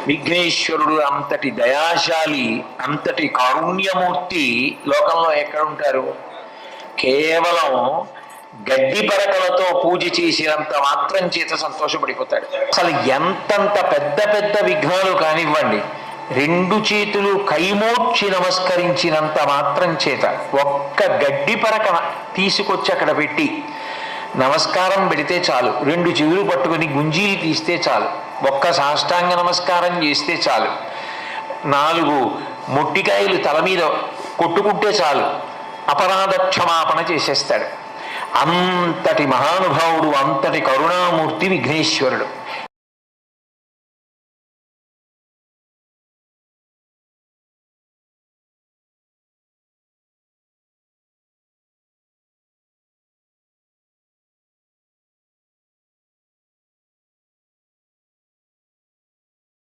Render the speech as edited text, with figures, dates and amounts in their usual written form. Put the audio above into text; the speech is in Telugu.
విఘ్నేశ్వరుడు అంతటి దయాశాలి, అంతటి కారుణ్యమూర్తి లోకంలో ఎక్కడుంటారు? కేవలం గడ్డి పరకలతో పూజ చేసినంత మాత్రం చేత సంతోషపడిపోతాడు. అసలు ఎంతంత పెద్ద పెద్ద విఘ్నాలు కానివ్వండి, రెండు చేతులు కైమోడ్చి నమస్కరించినంత మాత్రం చేత ఒక్క గడ్డి పరక తీసుకొచ్చి అక్కడ పెట్టి నమస్కారం పెడితే చాలు, రెండు చెవులు పట్టుకొని గుంజీలు తీస్తే చాలు, ఒక్క సాష్టాంగ నమస్కారం చేస్తే చాలు, 4 మొట్టికాయలు తల మీద కొట్టుకుంటే చాలు, అపరాధ క్షమాపణ చేసేస్తాడు. అంతటి మహానుభావుడు, అంతటి కరుణామూర్తి విఘ్నేశ్వరుడు.